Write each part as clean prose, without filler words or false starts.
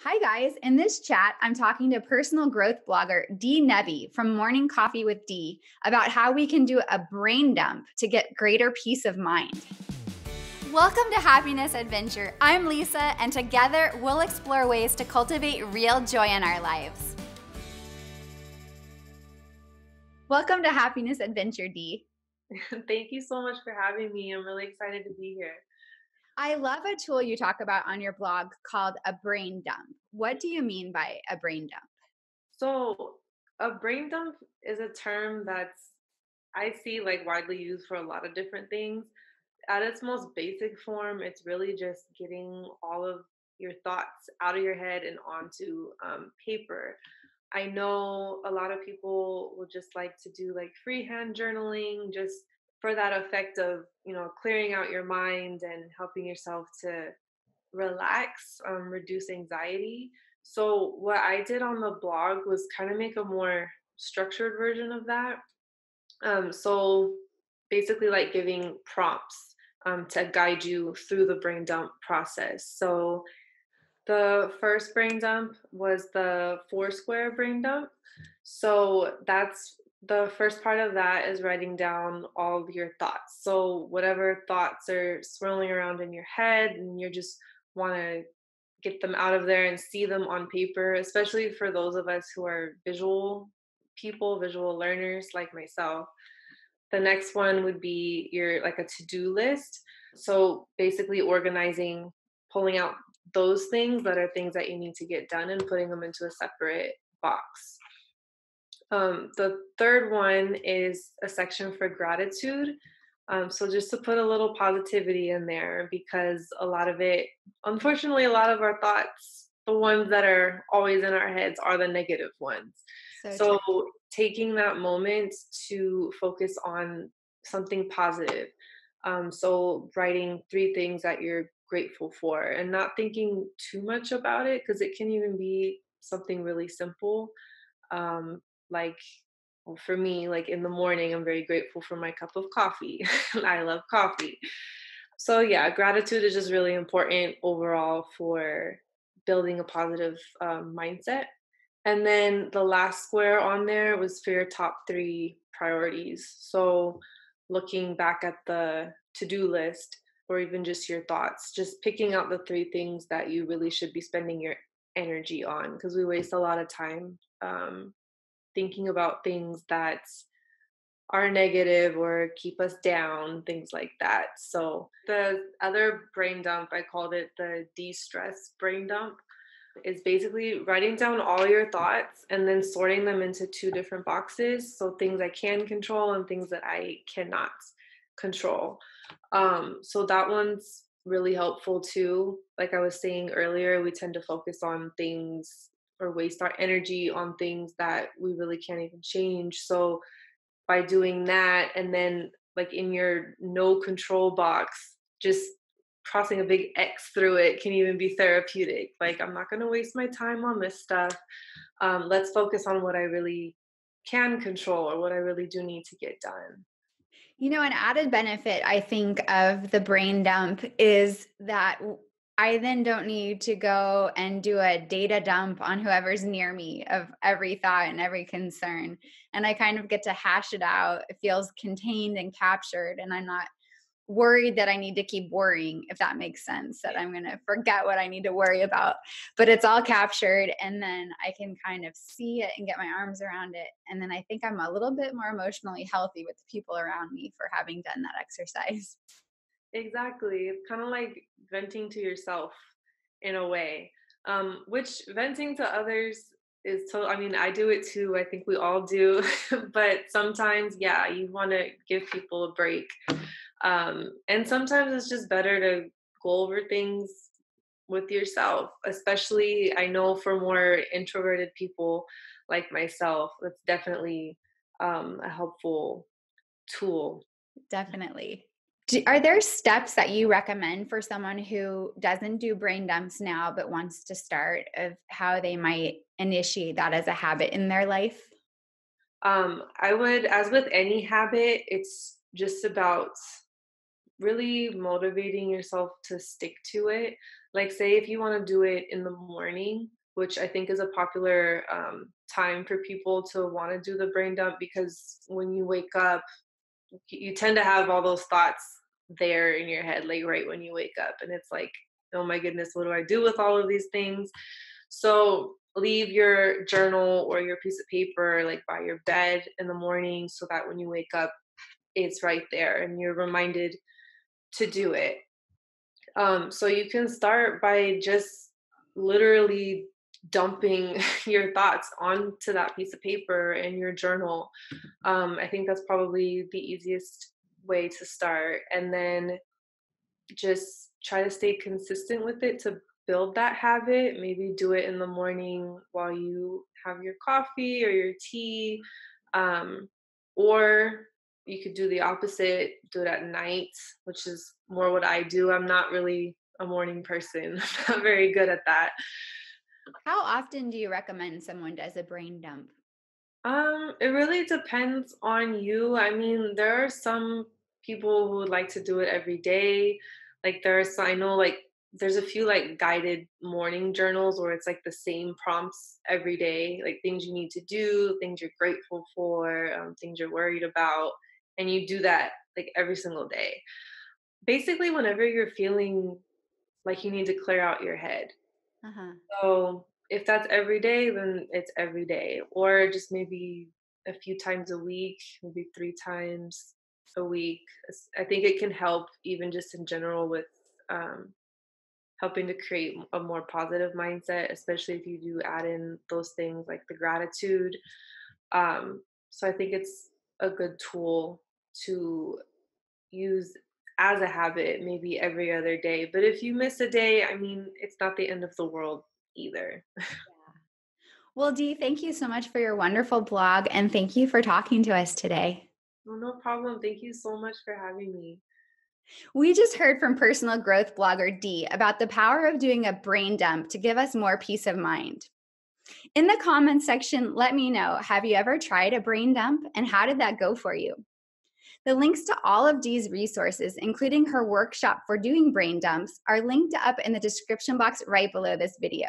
Hi, guys. In this chat, I'm talking to personal growth blogger Dee Nabi from Morning Coffee with Dee about how we can do a brain dump to get greater peace of mind. Welcome to Happiness Adventure. I'm Lisa, and together we'll explore ways to cultivate real joy in our lives. Welcome to Happiness Adventure, Dee. Thank you so much for having me. I'm really excited to be here. I love a tool you talk about on your blog called a brain dump. What do you mean by a brain dump? So, a brain dump is a term that's I see like widely used for a lot of different things. At its most basic form, it's really just getting all of your thoughts out of your head and onto paper. I know a lot of people will just like to do like freehand journaling just for that effect of, clearing out your mind and helping yourself to relax, reduce anxiety. So, what I did on the blog was kind of make a more structured version of that. So, basically, like giving prompts to guide you through the brain dump process. So, the first brain dump was the four square brain dump. So that's the first part of that is writing down all of your thoughts. So whatever thoughts are swirling around in your head and you just want to get them out of there and see them on paper, especially for those of us who are visual people, visual learners like myself. The next one would be your like a to-do list. So basically organizing, pulling out those things that are things that you need to get done and putting them into a separate box. The third one is a section for gratitude. So just to put a little positivity in there because a lot of it, unfortunately, a lot of our thoughts, the ones that are always in our heads, are the negative ones. So true. So taking that moment to focus on something positive. So writing three things that you're grateful for and not thinking too much about it because it can even be something really simple. Um, like well, for me, like in the morning, I'm very grateful for my cup of coffee. I love coffee. So yeah, gratitude is just really important overall for building a positive mindset. And then the last square on there was for your top three priorities. So looking back at the to-do list or even just your thoughts, just picking out the three things that you really should be spending your energy on because we waste a lot of time thinking about things that are negative or keep us down, things like that. So the other brain dump, I called it the de-stress brain dump, is basically writing down all your thoughts and then sorting them into two different boxes. So things I can control and things that I cannot control. So that one's really helpful too. Like I was saying earlier, we tend to focus on things or waste our energy on things that we really can't even change. So by doing that and then like in your no control box, just crossing a big X through it can even be therapeutic. Like, I'm not going to waste my time on this stuff. Let's focus on what I really can control or what I really do need to get done. An added benefit I think of the brain dump is that I then don't need to go and do a data dump on whoever's near me of every thought and every concern. And I kind of get to hash it out. It feels contained and captured, and I'm not worried that I need to keep worrying, if that makes sense, that I'm going to forget what I need to worry about. But it's all captured, and then I can kind of see it and get my arms around it. And then I think I'm a little bit more emotionally healthy with the people around me for having done that exercise. Exactly. It's kind of like venting to yourself in a way, which venting to others is I mean, I do it too. I think we all do. But sometimes, yeah, you want to give people a break. And sometimes it's just better to go over things with yourself, especially I know for more introverted people like myself, that's definitely a helpful tool. Definitely. Are there steps that you recommend for someone who doesn't do brain dumps now but wants to start, of how they might initiate that as a habit in their life? I would, as with any habit, it's just about really motivating yourself to stick to it. Like, say if you want to do it in the morning, which I think is a popular time for people to want to do the brain dump, because when you wake up, you tend to have all those thoughts there in your head, like right when you wake up. And it's like, oh my goodness, what do I do with all of these things? So leave your journal or your piece of paper like by your bed in the morning so that when you wake up, it's right there and you're reminded to do it. So you can start by just literally dumping your thoughts onto that piece of paper in your journal. I think that's probably the easiest way to start. And then just try to stay consistent with it to build that habit. Maybe do it in the morning while you have your coffee or your tea. Um, or you could do the opposite, do it at night, which is more what I do. I'm not really a morning person, I'm not very good at that. How often do you recommend someone does a brain dump? It really depends on you. I mean, there are some people who would like to do it every day. Like there's I know like there's a few like guided morning journals where it's like the same prompts every day, like things you need to do, things you're grateful for, things you're worried about, and you do that like every single day. Basically, whenever you're feeling like you need to clear out your head. Uh-huh. So if that's every day, then it's every day, or just maybe a few times a week, maybe 3 times a week. I think it can help even just in general with um, helping to create a more positive mindset, especially if you do add in those things like the gratitude. So I think it's a good tool to use as a habit, maybe every other day. But if you miss a day, I mean, it's not the end of the world either. Well, Dee, thank you so much for your wonderful blog and thank you for talking to us today. Oh, no problem. Thank you so much for having me. We just heard from personal growth blogger Dee about the power of doing a brain dump to give us more peace of mind. In the comments section, let me know, have you ever tried a brain dump and how did that go for you? The links to all of Dee's resources, including her workshop for doing brain dumps, are linked up in the description box right below this video.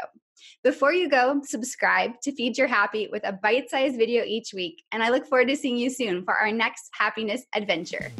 Before you go, subscribe to Feed Your Happy with a bite-sized video each week, and I look forward to seeing you soon for our next happiness adventure.